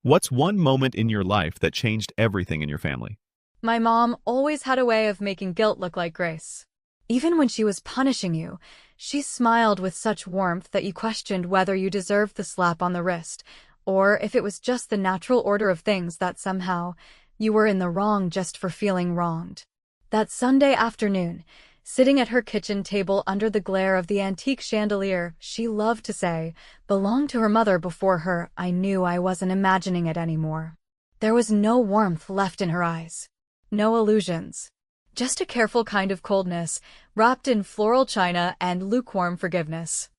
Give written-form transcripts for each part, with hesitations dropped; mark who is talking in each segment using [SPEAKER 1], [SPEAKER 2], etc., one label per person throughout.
[SPEAKER 1] What's one moment in your life that changed everything in your family?
[SPEAKER 2] My mom always had a way of making guilt look like grace. Even when she was punishing you, she smiled with such warmth that you questioned whether you deserved the slap on the wrist, or if it was just the natural order of things that somehow you were in the wrong just for feeling wronged. That Sunday afternoon, sitting at her kitchen table under the glare of the antique chandelier she loved to say belonged to her mother before her, I knew I wasn't imagining it anymore. There was no warmth left in her eyes. No illusions. Just a careful kind of coldness, wrapped in floral china and lukewarm forgiveness.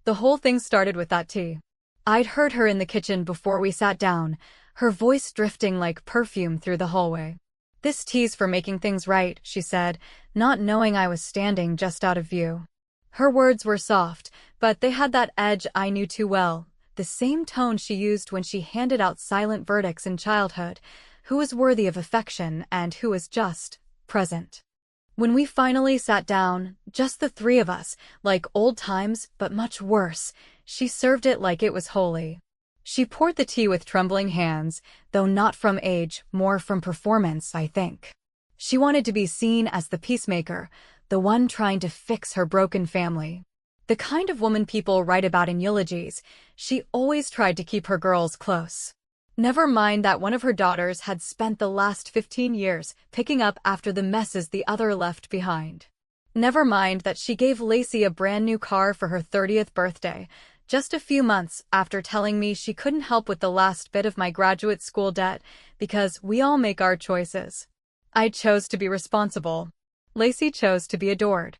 [SPEAKER 2] The whole thing started with that tea. I'd heard her in the kitchen before we sat down, her voice drifting like perfume through the hallway. "This tea's for making things right," she said, not knowing I was standing just out of view. Her words were soft, but they had that edge I knew too well, the same tone she used when she handed out silent verdicts in childhood, who was worthy of affection and who was just present. When we finally sat down, just the three of us, like old times, but much worse, she served it like it was holy. She poured the tea with trembling hands, though not from age, more from performance, I think. She wanted to be seen as the peacemaker, the one trying to fix her broken family. The kind of woman people write about in eulogies. She always tried to keep her girls close. Never mind that one of her daughters had spent the last 15 years picking up after the messes the other left behind. Never mind that she gave Lacey a brand new car for her 30th birthday, just a few months after telling me she couldn't help with the last bit of my graduate school debt because we all make our choices. I chose to be responsible. Lacey chose to be adored.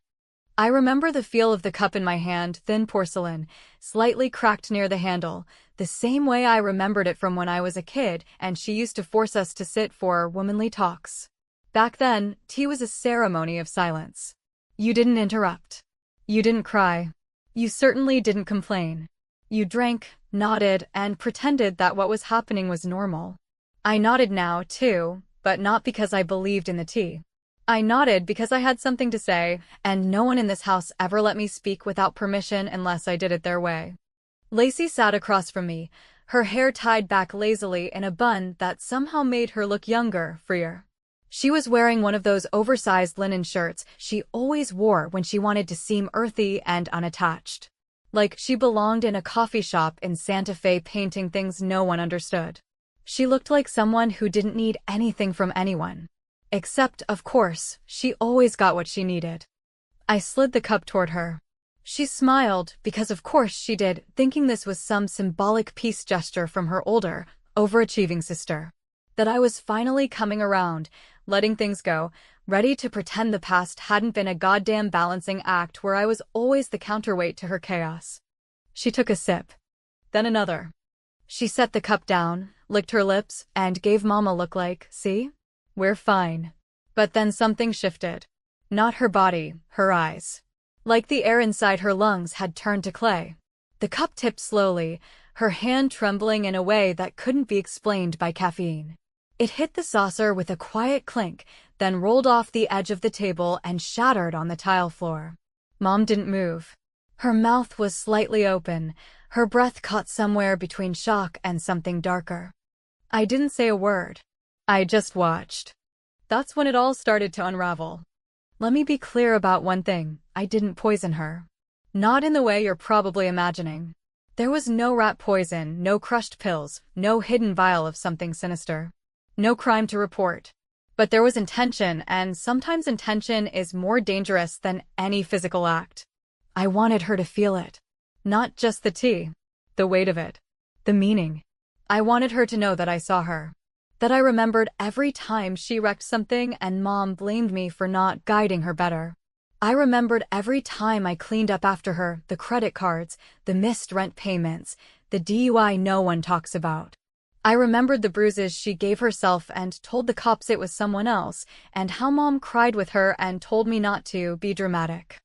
[SPEAKER 2] I remember the feel of the cup in my hand, thin porcelain, slightly cracked near the handle, the same way I remembered it from when I was a kid and she used to force us to sit for womanly talks. Back then, tea was a ceremony of silence. You didn't interrupt. You didn't cry. You certainly didn't complain. You drank, nodded, and pretended that what was happening was normal. I nodded now, too, but not because I believed in the tea. I nodded because I had something to say, and no one in this house ever let me speak without permission unless I did it their way. Lacey sat across from me, her hair tied back lazily in a bun that somehow made her look younger, freer. She was wearing one of those oversized linen shirts she always wore when she wanted to seem earthy and unattached. Like she belonged in a coffee shop in Santa Fe painting things no one understood. She looked like someone who didn't need anything from anyone. Except, of course, she always got what she needed. I slid the cup toward her. She smiled, because of course she did, thinking this was some symbolic peace gesture from her older, overachieving sister. That I was finally coming around, letting things go, ready to pretend the past hadn't been a goddamn balancing act where I was always the counterweight to her chaos. She took a sip. Then another. She set the cup down, licked her lips, and gave Mom a look like, "See? We're fine." But then something shifted. Not her body, her eyes. Like the air inside her lungs had turned to clay. The cup tipped slowly, her hand trembling in a way that couldn't be explained by caffeine. It hit the saucer with a quiet clink, then rolled off the edge of the table and shattered on the tile floor. Mom didn't move. Her mouth was slightly open, her breath caught somewhere between shock and something darker. I didn't say a word. I just watched. That's when it all started to unravel. Let me be clear about one thing, I didn't poison her. Not in the way you're probably imagining. There was no rat poison, no crushed pills, no hidden vial of something sinister. No crime to report. But there was intention, and sometimes intention is more dangerous than any physical act. I wanted her to feel it. Not just the tea. The weight of it. The meaning. I wanted her to know that I saw her. That I remembered every time she wrecked something and Mom blamed me for not guiding her better. I remembered every time I cleaned up after her, the credit cards, the missed rent payments, the DUI no one talks about. I remembered the bruises she gave herself and told the cops it was someone else, and how Mom cried with her and told me not to be dramatic.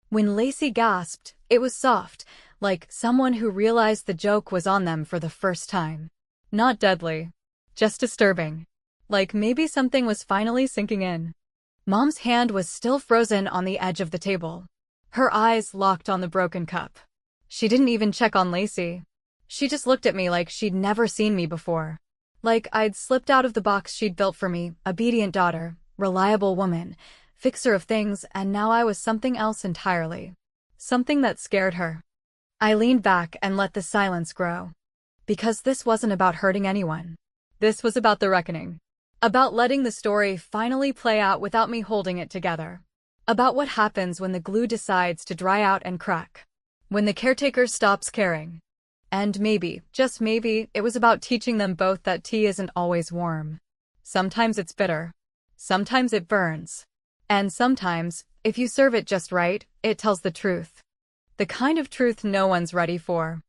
[SPEAKER 2] When Lacey gasped, it was soft, like someone who realized the joke was on them for the first time. Not deadly. Just disturbing. Like maybe something was finally sinking in. Mom's hand was still frozen on the edge of the table. Her eyes locked on the broken cup. She didn't even check on Lacey. She just looked at me like she'd never seen me before. Like I'd slipped out of the box she'd built for me, obedient daughter, reliable woman, fixer of things, and now I was something else entirely. Something that scared her. I leaned back and let the silence grow. Because this wasn't about hurting anyone. This was about the reckoning. About letting the story finally play out without me holding it together. About what happens when the glue decides to dry out and crack. When the caretaker stops caring. And maybe, just maybe, it was about teaching them both that tea isn't always warm. Sometimes it's bitter. Sometimes it burns. And sometimes, if you serve it just right, it tells the truth. The kind of truth no one's ready for.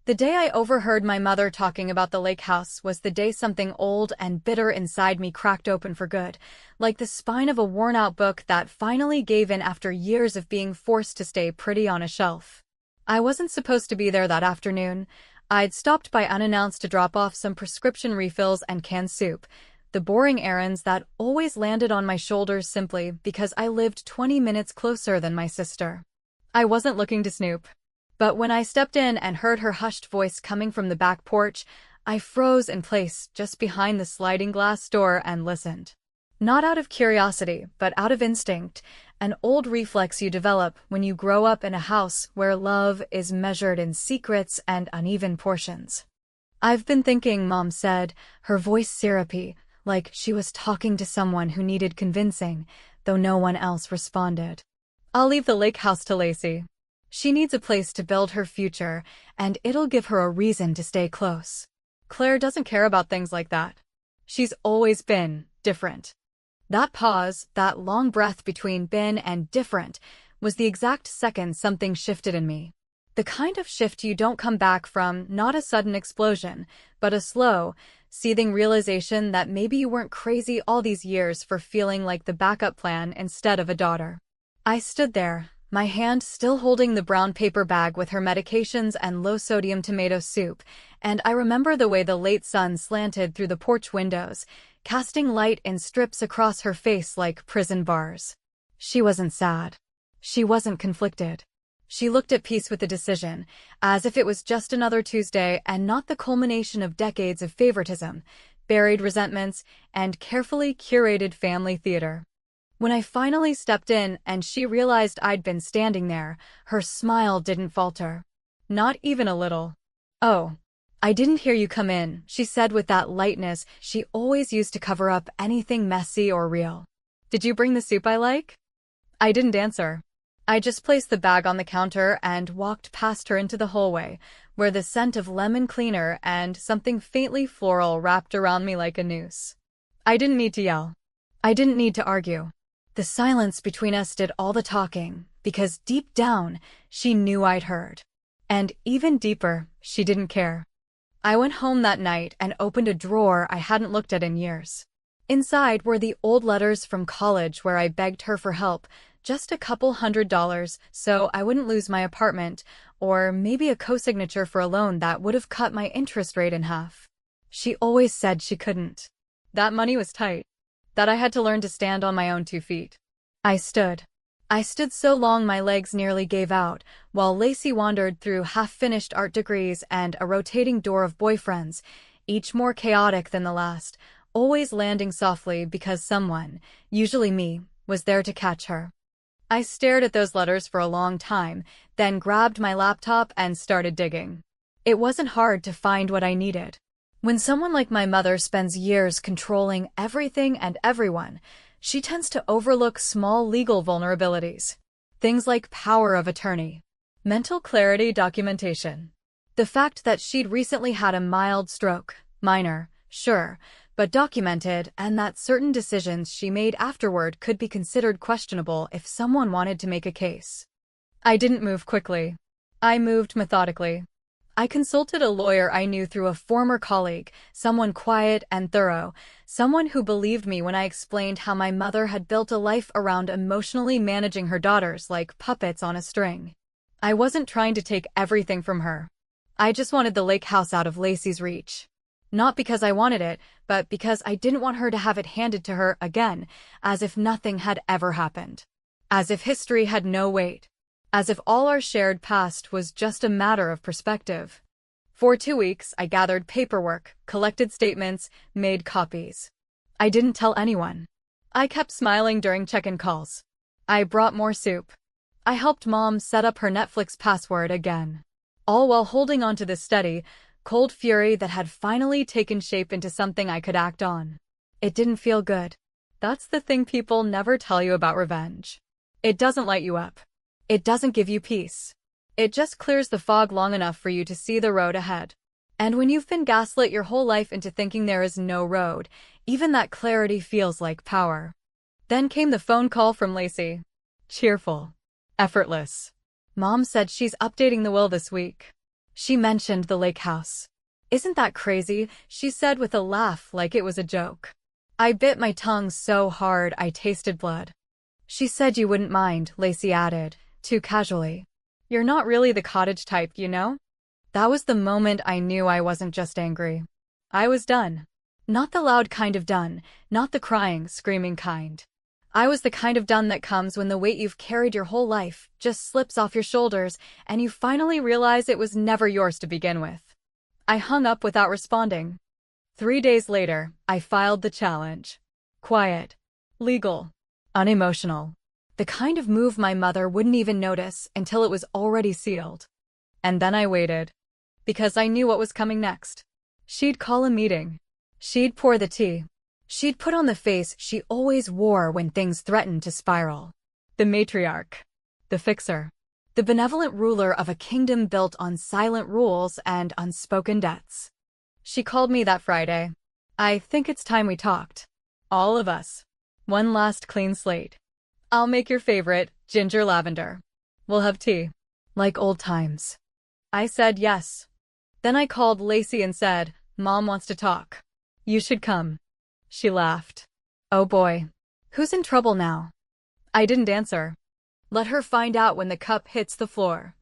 [SPEAKER 2] The day I overheard my mother talking about the lake house was the day something old and bitter inside me cracked open for good, like the spine of a worn-out book that finally gave in after years of being forced to stay pretty on a shelf. I wasn't supposed to be there that afternoon. I'd stopped by unannounced to drop off some prescription refills and canned soup, the boring errands that always landed on my shoulders simply because I lived 20 minutes closer than my sister. I wasn't looking to snoop. But when I stepped in and heard her hushed voice coming from the back porch, I froze in place just behind the sliding glass door and listened. Not out of curiosity, but out of instinct, an old reflex you develop when you grow up in a house where love is measured in secrets and uneven portions. "I've been thinking," Mom said, her voice syrupy, like she was talking to someone who needed convincing, though no one else responded. "I'll leave the lake house to Lacey. She needs a place to build her future, and it'll give her a reason to stay close. Claire doesn't care about things like that. She's always been different." That pause, that long breath between been and different, was the exact second something shifted in me. The kind of shift you don't come back from, not a sudden explosion, but a slow, seething realization that maybe you weren't crazy all these years for feeling like the backup plan instead of a daughter. I stood there, my hand still holding the brown paper bag with her medications and low-sodium tomato soup, and I remember the way the late sun slanted through the porch windows, casting light in strips across her face like prison bars. She wasn't sad. She wasn't conflicted. She looked at peace with the decision, as if it was just another Tuesday and not the culmination of decades of favoritism, buried resentments, and carefully curated family theater. When I finally stepped in and she realized I'd been standing there, her smile didn't falter. Not even a little. "Oh, I didn't hear you come in," she said with that lightness she always used to cover up anything messy or real. "Did you bring the soup I like?" I didn't answer. I just placed the bag on the counter and walked past her into the hallway, where the scent of lemon cleaner and something faintly floral wrapped around me like a noose. I didn't need to yell. I didn't need to argue. The silence between us did all the talking, because deep down, she knew I'd heard. And even deeper, she didn't care. I went home that night and opened a drawer I hadn't looked at in years. Inside were the old letters from college where I begged her for help, just a couple $100 so I wouldn't lose my apartment, or maybe a co-signature for a loan that would have cut my interest rate in half. She always said she couldn't. That money was tight. That I had to learn to stand on my own 2 feet. I stood. I stood so long my legs nearly gave out, while Lacey wandered through half-finished art degrees and a rotating door of boyfriends, each more chaotic than the last, always landing softly because someone, usually me, was there to catch her. I stared at those letters for a long time, then grabbed my laptop and started digging. It wasn't hard to find what I needed. When someone like my mother spends years controlling everything and everyone, she tends to overlook small legal vulnerabilities. Things like power of attorney, mental clarity documentation. The fact that she'd recently had a mild stroke, minor, sure, but documented, and that certain decisions she made afterward could be considered questionable if someone wanted to make a case. I didn't move quickly. I moved methodically. I consulted a lawyer I knew through a former colleague, someone quiet and thorough, someone who believed me when I explained how my mother had built a life around emotionally managing her daughters like puppets on a string. I wasn't trying to take everything from her. I just wanted the lake house out of Lacey's reach. Not because I wanted it, but because I didn't want her to have it handed to her again, as if nothing had ever happened. As if history had no weight. As if all our shared past was just a matter of perspective. For 2 weeks, I gathered paperwork, collected statements, made copies. I didn't tell anyone. I kept smiling during check-in calls. I brought more soup. I helped Mom set up her Netflix password again. All while holding on to the steady, cold fury that had finally taken shape into something I could act on. It didn't feel good. That's the thing people never tell you about revenge. It doesn't light you up. It doesn't give you peace. It just clears the fog long enough for you to see the road ahead. And when you've been gaslit your whole life into thinking there is no road, even that clarity feels like power. Then came the phone call from Lacey. Cheerful. Effortless. Mom said she's updating the will this week. She mentioned the lake house. Isn't that crazy? She said with a laugh like it was a joke. I bit my tongue so hard I tasted blood. She said you wouldn't mind, Lacey added, too casually. You're not really the cottage type, you know? That was the moment I knew I wasn't just angry. I was done. Not the loud kind of done, not the crying, screaming kind. I was the kind of done that comes when the weight you've carried your whole life just slips off your shoulders and you finally realize it was never yours to begin with. I hung up without responding. 3 days later, I filed the challenge. Quiet. Legal. Unemotional. The kind of move my mother wouldn't even notice until it was already sealed. And then I waited. Because I knew what was coming next. She'd call a meeting. She'd pour the tea. She'd put on the face she always wore when things threatened to spiral. The matriarch. The fixer. The benevolent ruler of a kingdom built on silent rules and unspoken debts. She called me that Friday. I think it's time we talked. All of us. One last clean slate. I'll make your favorite, ginger lavender. We'll have tea. Like old times. I said yes. Then I called Lacey and said, Mom wants to talk. You should come. She laughed. Oh boy. Who's in trouble now? I didn't answer. Let her find out when the cup hits the floor.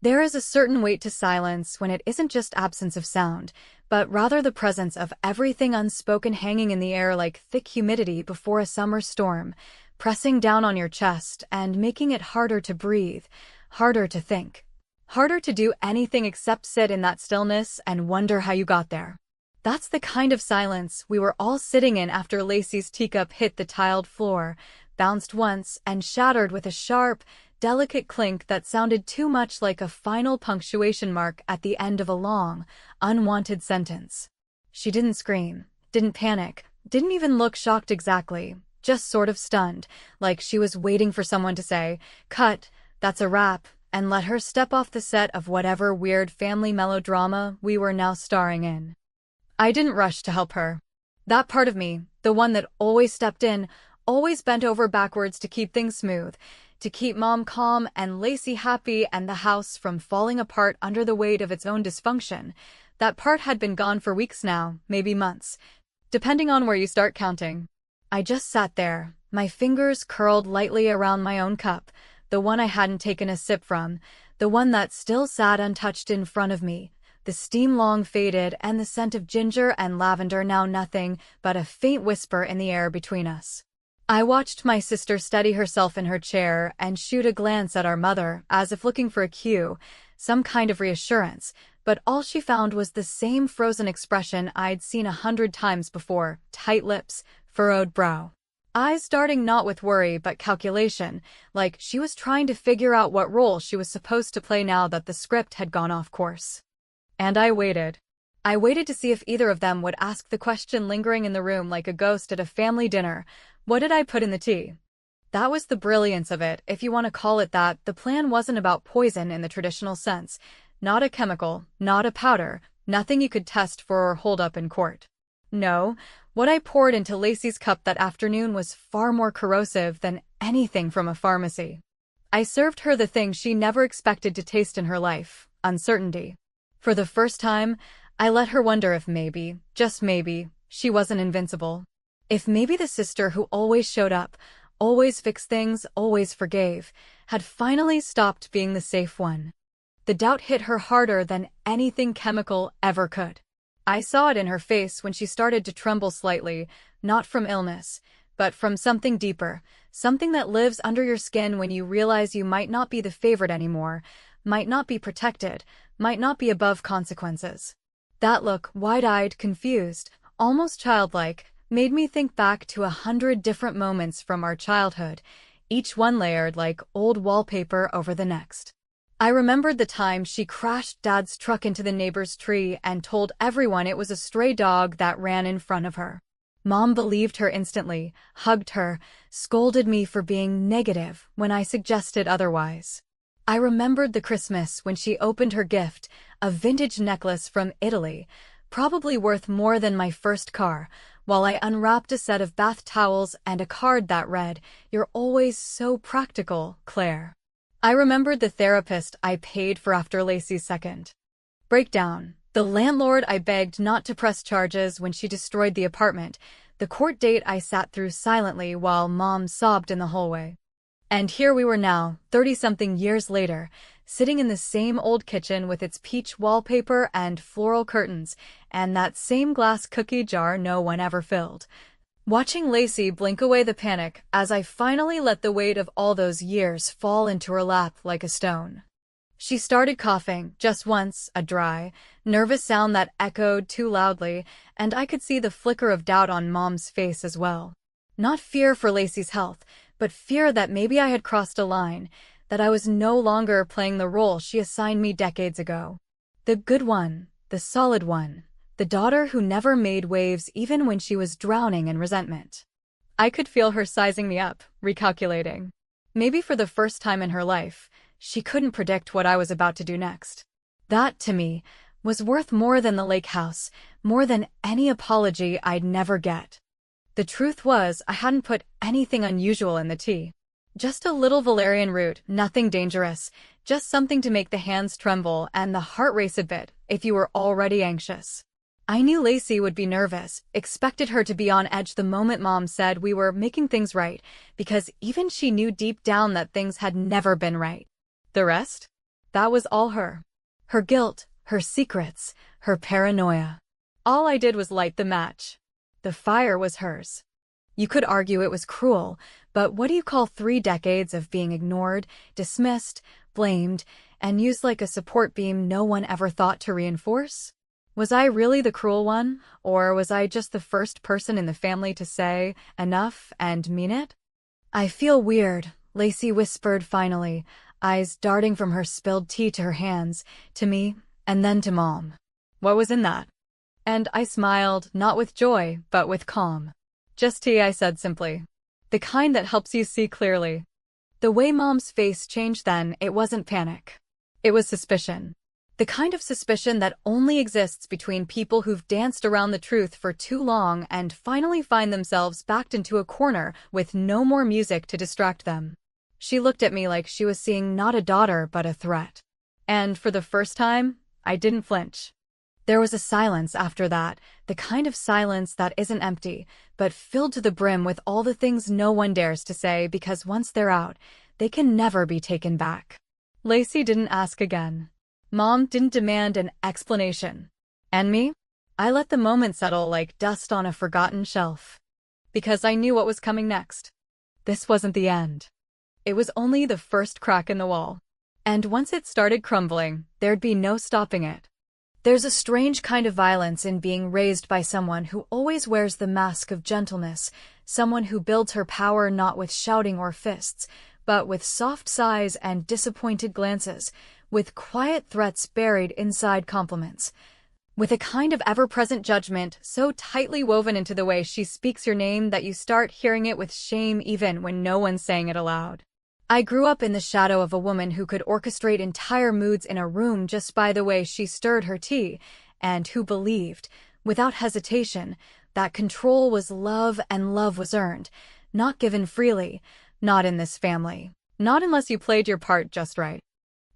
[SPEAKER 2] There is a certain weight to silence when it isn't just absence of sound, but rather the presence of everything unspoken hanging in the air like thick humidity before a summer storm, pressing down on your chest and making it harder to breathe, harder to think, harder to do anything except sit in that stillness and wonder how you got there. That's the kind of silence we were all sitting in after Lacey's teacup hit the tiled floor, bounced once, and shattered with a sharp, delicate clink that sounded too much like a final punctuation mark at the end of a long, unwanted sentence. She didn't scream, didn't panic, didn't even look shocked exactly, just sort of stunned, like she was waiting for someone to say, "Cut, that's a wrap," and let her step off the set of whatever weird family melodrama we were now starring in. I didn't rush to help her. That part of me, the one that always stepped in, always bent over backwards to keep things smooth, to keep Mom calm and Lacey happy and the house from falling apart under the weight of its own dysfunction, that part had been gone for weeks now, maybe months, depending on where you start counting. I just sat there, my fingers curled lightly around my own cup, the one I hadn't taken a sip from, the one that still sat untouched in front of me, the steam long faded and the scent of ginger and lavender now nothing but a faint whisper in the air between us. I watched my sister steady herself in her chair and shoot a glance at our mother, as if looking for a cue, some kind of reassurance, but all she found was the same frozen expression I'd seen 100 times before, tight lips, furrowed brow. Eyes darting not with worry but calculation, like she was trying to figure out what role she was supposed to play now that the script had gone off course. And I waited. I waited to see if either of them would ask the question lingering in the room like a ghost at a family dinner. What did I put in the tea? That was the brilliance of it, if you want to call it that. The plan wasn't about poison in the traditional sense. Not a chemical, not a powder, nothing you could test for or hold up in court. No, what I poured into Lacey's cup that afternoon was far more corrosive than anything from a pharmacy. I served her the thing she never expected to taste in her life, uncertainty. For the first time, I let her wonder if maybe, just maybe, she wasn't invincible. If maybe the sister who always showed up, always fixed things, always forgave, had finally stopped being the safe one. The doubt hit her harder than anything chemical ever could. I saw it in her face when she started to tremble slightly, not from illness, but from something deeper, something that lives under your skin when you realize you might not be the favorite anymore, might not be protected, might not be above consequences. That look, wide-eyed, confused, almost childlike, made me think back to 100 different moments from our childhood, each one layered like old wallpaper over the next. I remembered the time she crashed Dad's truck into the neighbor's tree and told everyone it was a stray dog that ran in front of her. Mom believed her instantly, hugged her, scolded me for being negative when I suggested otherwise. I remembered the Christmas when she opened her gift, a vintage necklace from Italy, probably worth more than my first car, while I unwrapped a set of bath towels and a card that read, "You're always so practical, Claire." I remembered the therapist I paid for after Lacey's second breakdown, the landlord I begged not to press charges when she destroyed the apartment, the court date I sat through silently while Mom sobbed in the hallway. And here we were now, 30-something years later, sitting in the same old kitchen with its peach wallpaper and floral curtains, and that same glass cookie jar no one ever filled. Watching Lacey blink away the panic as I finally let the weight of all those years fall into her lap like a stone. She started coughing, just once, a dry, nervous sound that echoed too loudly, and I could see the flicker of doubt on Mom's face as well. Not fear for Lacey's health, but fear that maybe I had crossed a line, that I was no longer playing the role she assigned me decades ago. The good one, the solid one, the daughter who never made waves even when she was drowning in resentment. I could feel her sizing me up, recalculating. Maybe for the first time in her life, she couldn't predict what I was about to do next. That, to me, was worth more than the lake house, more than any apology I'd never get. The truth was, I hadn't put anything unusual in the tea. Just a little valerian root, nothing dangerous, just something to make the hands tremble and the heart race a bit if you were already anxious. I knew Lacey would be nervous, expected her to be on edge the moment Mom said we were making things right, because even she knew deep down that things had never been right. The rest? That was all her. Her guilt, her secrets, her paranoia. All I did was light the match. The fire was hers. You could argue it was cruel, but what do you call 3 decades of being ignored, dismissed, blamed, and used like a support beam no one ever thought to reinforce? Was I really the cruel one, or was I just the first person in the family to say, enough, and mean it? "I feel weird," Lacey whispered finally, eyes darting from her spilled tea to her hands, to me, and then to Mom. What was in that? And I smiled, not with joy, but with calm. "Just tea," I said simply. "The kind that helps you see clearly." The way Mom's face changed then, it wasn't panic. It was suspicion. The kind of suspicion that only exists between people who've danced around the truth for too long and finally find themselves backed into a corner with no more music to distract them. She looked at me like she was seeing not a daughter but a threat. And for the first time, I didn't flinch. There was a silence after that, the kind of silence that isn't empty, but filled to the brim with all the things no one dares to say because once they're out, they can never be taken back. Lacey didn't ask again. Mom didn't demand an explanation. And me? I let the moment settle like dust on a forgotten shelf. Because I knew what was coming next. This wasn't the end. It was only the first crack in the wall. And once it started crumbling, there'd be no stopping it. There's a strange kind of violence in being raised by someone who always wears the mask of gentleness, someone who builds her power not with shouting or fists, but with soft sighs and disappointed glances, with quiet threats buried inside compliments, with a kind of ever-present judgment so tightly woven into the way she speaks your name that you start hearing it with shame even when no one's saying it aloud. I grew up in the shadow of a woman who could orchestrate entire moods in a room just by the way she stirred her tea, and who believed, without hesitation, that control was love and love was earned, not given freely, not in this family, not unless you played your part just right.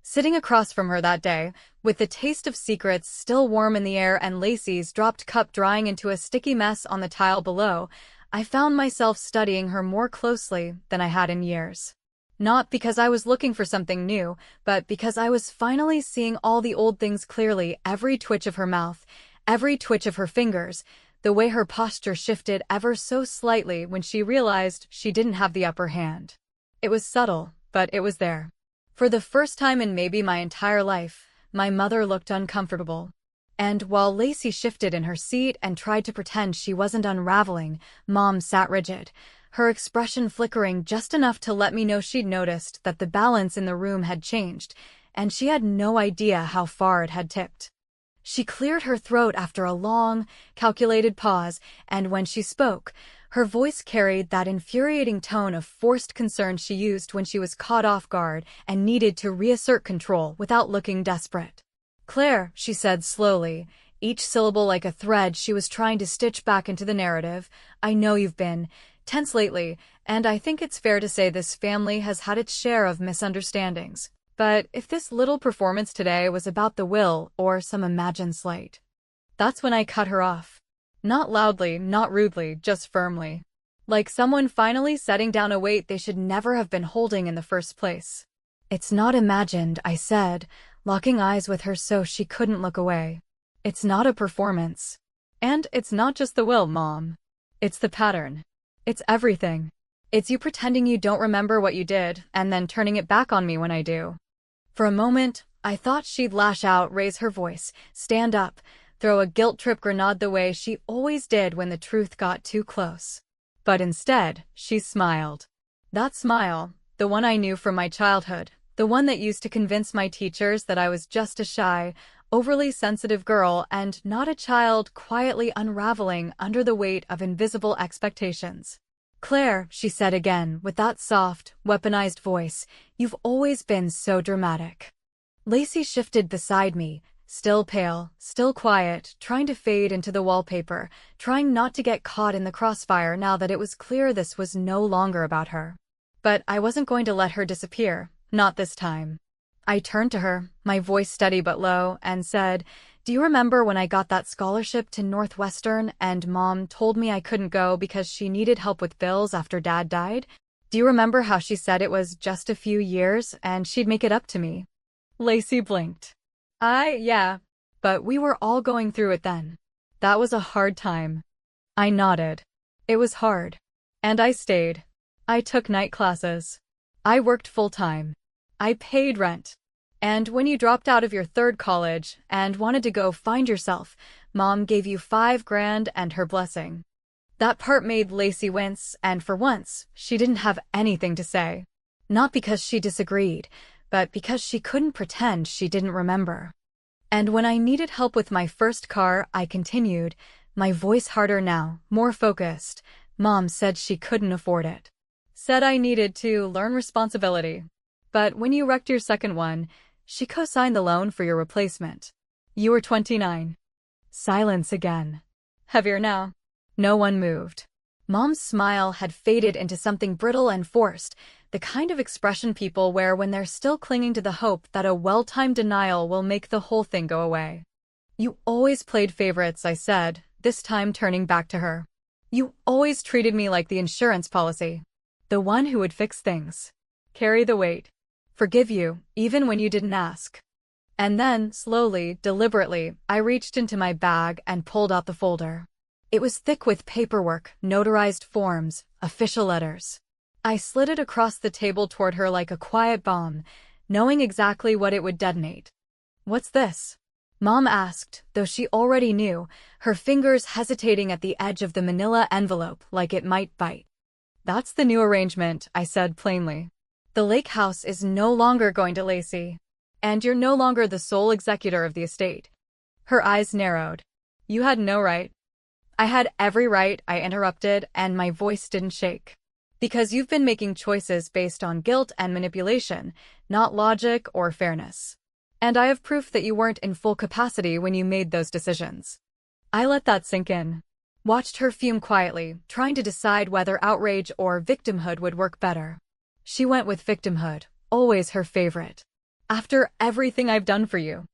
[SPEAKER 2] Sitting across from her that day, with the taste of secrets still warm in the air and Lacey's dropped cup drying into a sticky mess on the tile below, I found myself studying her more closely than I had in years. Not because I was looking for something new, but because I was finally seeing all the old things clearly, every twitch of her mouth, every twitch of her fingers, the way her posture shifted ever so slightly when she realized she didn't have the upper hand. It was subtle, but it was there. For the first time in maybe my entire life, my mother looked uncomfortable. And while Lacey shifted in her seat and tried to pretend she wasn't unraveling, Mom sat rigid, her expression flickering just enough to let me know she'd noticed that the balance in the room had changed, and she had no idea how far it had tipped. She cleared her throat after a long, calculated pause, and when she spoke, her voice carried that infuriating tone of forced concern she used when she was caught off guard and needed to reassert control without looking desperate. "Claire," she said slowly, each syllable like a thread she was trying to stitch back into the narrative, "I know you've been tense lately, and I think it's fair to say this family has had its share of misunderstandings. But if this little performance today was about the will or some imagined slight..." That's when I cut her off. Not loudly, not rudely, just firmly. Like someone finally setting down a weight they should never have been holding in the first place. "It's not imagined," I said, locking eyes with her so she couldn't look away. "It's not a performance. And it's not just the will, Mom. It's the pattern. It's everything. It's you pretending you don't remember what you did and then turning it back on me when I do." For a moment, I thought she'd lash out, raise her voice, stand up, throw a guilt-trip grenade the way she always did when the truth got too close. But instead, she smiled. That smile, the one I knew from my childhood, the one that used to convince my teachers that I was just a shy, overly sensitive girl and not a child quietly unraveling under the weight of invisible expectations. "Claire," she said again, with that soft, weaponized voice, "you've always been so dramatic." Lacey shifted beside me, still pale, still quiet, trying to fade into the wallpaper, trying not to get caught in the crossfire now that it was clear this was no longer about her. But I wasn't going to let her disappear, not this time. I turned to her, my voice steady but low, and said, "Do you remember when I got that scholarship to Northwestern and Mom told me I couldn't go because she needed help with bills after Dad died? Do you remember how she said it was just a few years and she'd make it up to me?" Lacey blinked. Yeah, but we were all going through it then. That was a hard time." I nodded. "It was hard. And I stayed. I took night classes. I worked full-time. I paid rent. And when you dropped out of your third college and wanted to go find yourself, Mom gave you $5,000 and her blessing." That part made Lacey wince, and for once, she didn't have anything to say. Not because she disagreed, but because she couldn't pretend she didn't remember. "And when I needed help with my first car," I continued, my voice harder now, more focused, "Mom said she couldn't afford it. Said I needed to learn responsibility. But when you wrecked your second one, she co-signed the loan for your replacement. You were 29. Silence again. Heavier now. No one moved. Mom's smile had faded into something brittle and forced, the kind of expression people wear when they're still clinging to the hope that a well-timed denial will make the whole thing go away. "You always played favorites," I said, this time turning back to her. "You always treated me like the insurance policy. The one who would fix things. Carry the weight. Forgive you, even when you didn't ask." And then, slowly, deliberately, I reached into my bag and pulled out the folder. It was thick with paperwork, notarized forms, official letters. I slid it across the table toward her like a quiet bomb, knowing exactly what it would detonate. "What's this?" Mom asked, though she already knew, her fingers hesitating at the edge of the manila envelope like it might bite. "That's the new arrangement," I said plainly. "The lake house is no longer going to Lacey. And you're no longer the sole executor of the estate." Her eyes narrowed. "You had no right." "I had every right," I interrupted, and my voice didn't shake. "Because you've been making choices based on guilt and manipulation, not logic or fairness. And I have proof that you weren't in full capacity when you made those decisions." I let that sink in. Watched her fume quietly, trying to decide whether outrage or victimhood would work better. She went with victimhood, always her favorite. "After everything I've done for you."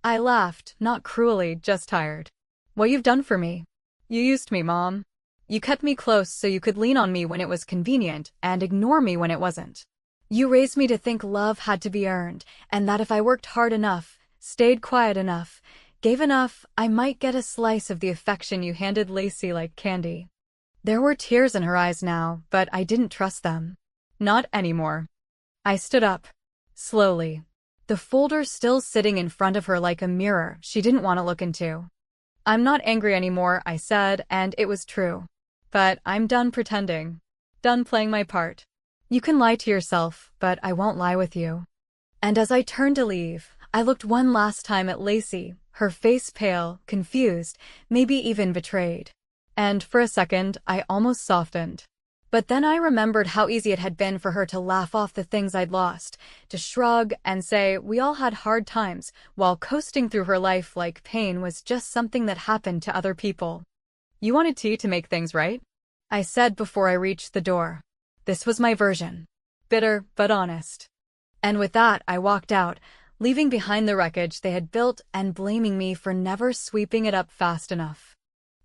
[SPEAKER 2] I laughed, not cruelly, just tired. "What you've done for me? You used me, Mom. You kept me close so you could lean on me when it was convenient and ignore me when it wasn't. You raised me to think love had to be earned, and that if I worked hard enough, stayed quiet enough, gave enough, I might get a slice of the affection you handed Lacey like candy." There were tears in her eyes now, but I didn't trust them. Not anymore. I stood up. Slowly. the folder still sitting in front of her like a mirror she didn't want to look into. "I'm not angry anymore," I said, and it was true. "But I'm done pretending. Done playing my part. You can lie to yourself, but I won't lie with you." And as I turned to leave, I looked one last time at Lacey, her face pale, confused, maybe even betrayed. And for a second, I almost softened. But then I remembered how easy it had been for her to laugh off the things I'd lost, to shrug and say we all had hard times, while coasting through her life like pain was just something that happened to other people. "You wanted tea to make things right?" I said before I reached the door. This was my version. Bitter, but honest. And with that, I walked out, leaving behind the wreckage they had built and blaming me for never sweeping it up fast enough.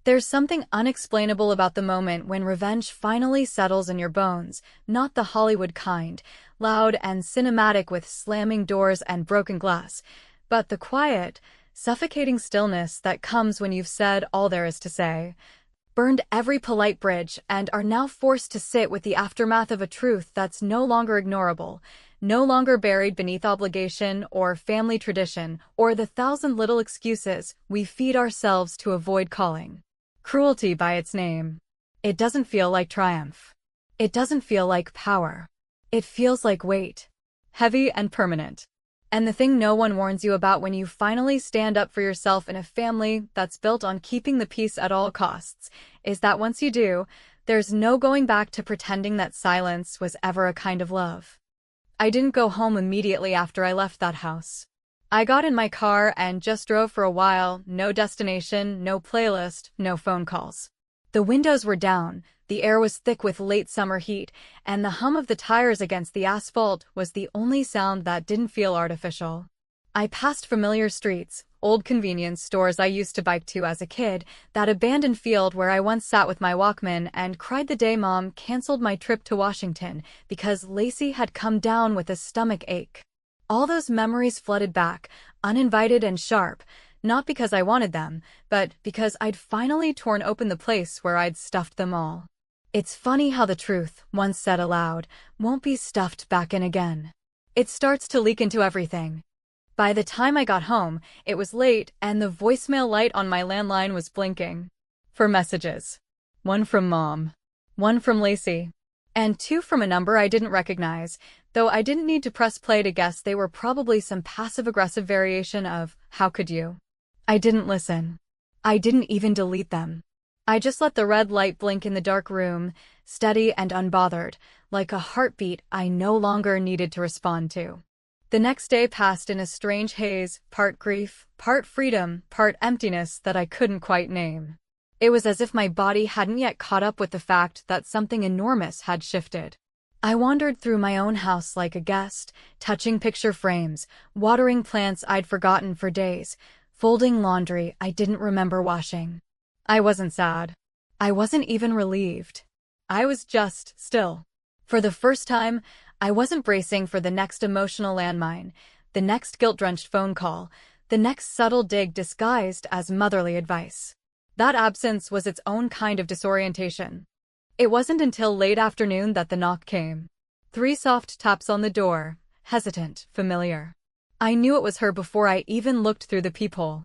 [SPEAKER 2] There's something unexplainable about the moment when revenge finally settles in your bones, not the Hollywood kind, loud and cinematic with slamming doors and broken glass, but the quiet, suffocating stillness that comes when you've said all there is to say, burned every polite bridge, and are now forced to sit with the aftermath of a truth that's no longer ignorable, no longer buried beneath obligation or family tradition or the thousand little excuses we feed ourselves to avoid calling cruelty by its name. It doesn't feel like triumph. It doesn't feel like power. It feels like weight. Heavy and permanent. And the thing no one warns you about when you finally stand up for yourself in a family that's built on keeping the peace at all costs is that once you do, there's no going back to pretending that silence was ever a kind of love. I didn't go home immediately after I left that house. I got in my car and just drove for a while, no destination, no playlist, no phone calls. The windows were down, the air was thick with late summer heat, and the hum of the tires against the asphalt was the only sound that didn't feel artificial. I passed familiar streets, old convenience stores I used to bike to as a kid, that abandoned field where I once sat with my Walkman and cried the day Mom canceled my trip to Washington because Lacey had come down with a stomach ache. All those memories flooded back, uninvited and sharp, not because I wanted them, but because I'd finally torn open the place where I'd stuffed them all. It's funny how the truth, once said aloud, won't be stuffed back in again. It starts to leak into everything. By the time I got home, it was late and the voicemail light on my landline was blinking. 4 messages. 1 from Mom. 1 from Lacey. And 2 from a number I didn't recognize, though I didn't need to press play to guess they were probably some passive-aggressive variation of, "How could you?" I didn't listen. I didn't even delete them. I just let the red light blink in the dark room, steady and unbothered, like a heartbeat I no longer needed to respond to. The next day passed in a strange haze, part grief, part freedom, part emptiness that I couldn't quite name. It was as if my body hadn't yet caught up with the fact that something enormous had shifted. I wandered through my own house like a guest, touching picture frames, watering plants I'd forgotten for days, folding laundry I didn't remember washing. I wasn't sad. I wasn't even relieved. I was just still. For the first time, I wasn't bracing for the next emotional landmine, the next guilt-drenched phone call, the next subtle dig disguised as motherly advice. That absence was its own kind of disorientation. It wasn't until late afternoon that the knock came. 3 soft taps on the door, hesitant, familiar. I knew it was her before I even looked through the peephole.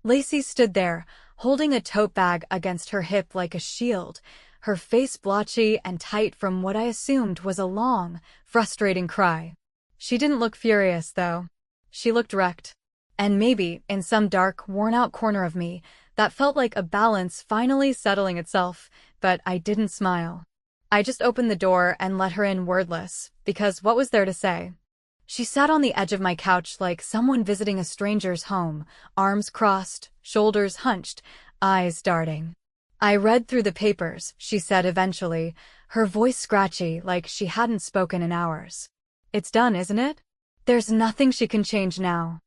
[SPEAKER 2] Lacey stood there, holding a tote bag against her hip like a shield, her face blotchy and tight from what I assumed was a long, frustrating cry. She didn't look furious, though. She looked wrecked. And maybe, in some dark, worn-out corner of me, that felt like a balance finally settling itself, but I didn't smile. I just opened the door and let her in wordless, because what was there to say? She sat on the edge of my couch like someone visiting a stranger's home, arms crossed, shoulders hunched, eyes darting. "I read through the papers," she said eventually, her voice scratchy like she hadn't spoken in hours. "It's done, isn't it? There's nothing she can change now."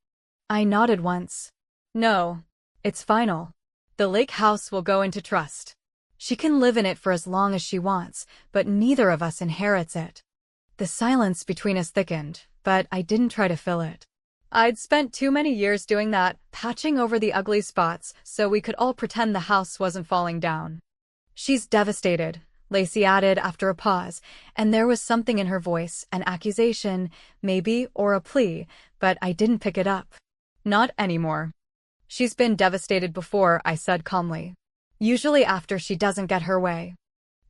[SPEAKER 2] I nodded once. "No. It's final. The lake house will go into trust. She can live in it for as long as she wants, but neither of us inherits it." The silence between us thickened, but I didn't try to fill it. I'd spent too many years doing that, patching over the ugly spots so we could all pretend the house wasn't falling down. "She's devastated," Lacey added after a pause, and there was something in her voice, an accusation, maybe, or a plea, but I didn't pick it up. Not anymore. She's been devastated before, I said calmly. Usually after she doesn't get her way.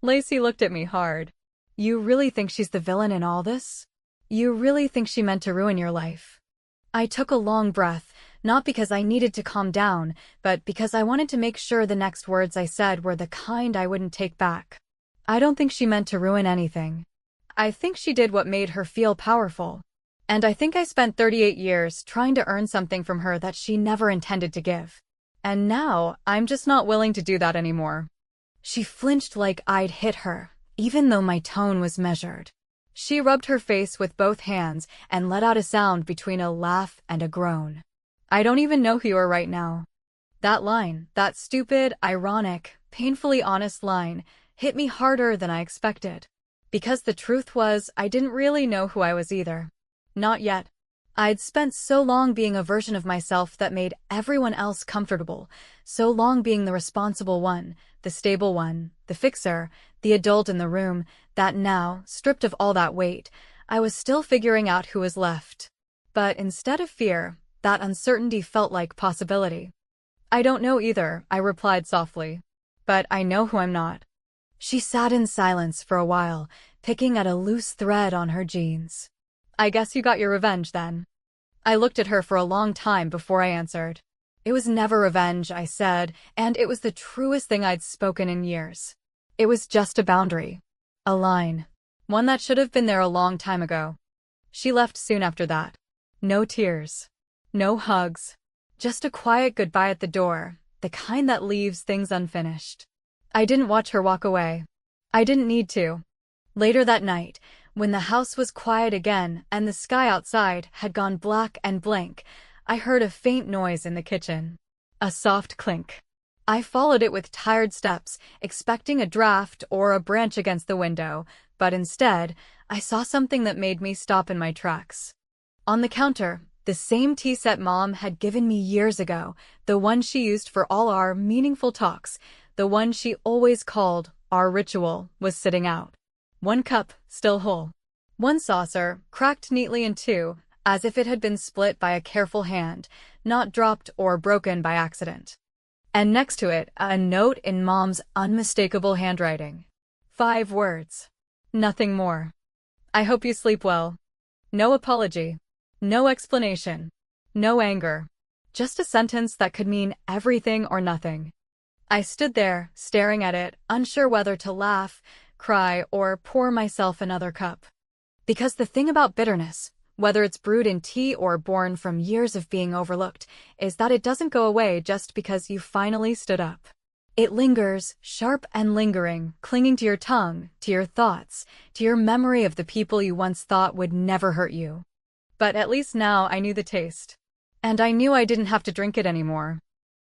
[SPEAKER 2] Lacey looked at me hard. You really think she's the villain in all this? You really think she meant to ruin your life? I took a long breath, not because I needed to calm down, but because I wanted to make sure the next words I said were the kind I wouldn't take back. I don't think she meant to ruin anything. I think she did what made her feel powerful. And I think I spent 38 years trying to earn something from her that she never intended to give. And now, I'm just not willing to do that anymore. She flinched like I'd hit her, even though my tone was measured. She rubbed her face with both hands and let out a sound between a laugh and a groan. I don't even know who you are right now. That line, that stupid, ironic, painfully honest line, hit me harder than I expected. Because the truth was, I didn't really know who I was either. Not yet. I'd spent so long being a version of myself that made everyone else comfortable, so long being the responsible one, the stable one, the fixer, the adult in the room, that now, stripped of all that weight, I was still figuring out who was left. But instead of fear, that uncertainty felt like possibility. I don't know either, I replied softly. But I know who I'm not. She sat in silence for a while, picking at a loose thread on her jeans. I guess you got your revenge then. I looked at her for a long time before I answered. It was never revenge, I said, and it was the truest thing I'd spoken in years. It was just a boundary. A line. One that should have been there a long time ago. She left soon after that. No tears. No hugs. Just a quiet goodbye at the door, the kind that leaves things unfinished. I didn't watch her walk away. I didn't need to. Later that night, when the house was quiet again and the sky outside had gone black and blank, I heard a faint noise in the kitchen. A soft clink. I followed it with tired steps, expecting a draft or a branch against the window, but instead, I saw something that made me stop in my tracks. On the counter, the same tea set Mom had given me years ago, the one she used for all our meaningful talks, the one she always called our ritual, was sitting out. One cup, still whole. One saucer, cracked neatly in two, as if it had been split by a careful hand, not dropped or broken by accident. And next to it, a note in Mom's unmistakable handwriting. 5 words. Nothing more. I hope you sleep well. No apology. No explanation. No anger. Just a sentence that could mean everything or nothing. I stood there, staring at it, unsure whether to laugh, cry, or pour myself another cup. Because the thing about bitterness, whether it's brewed in tea or born from years of being overlooked, is that it doesn't go away just because you finally stood up. It lingers, sharp and lingering, clinging to your tongue, to your thoughts, to your memory of the people you once thought would never hurt you. But at least now I knew the taste. And I knew I didn't have to drink it anymore.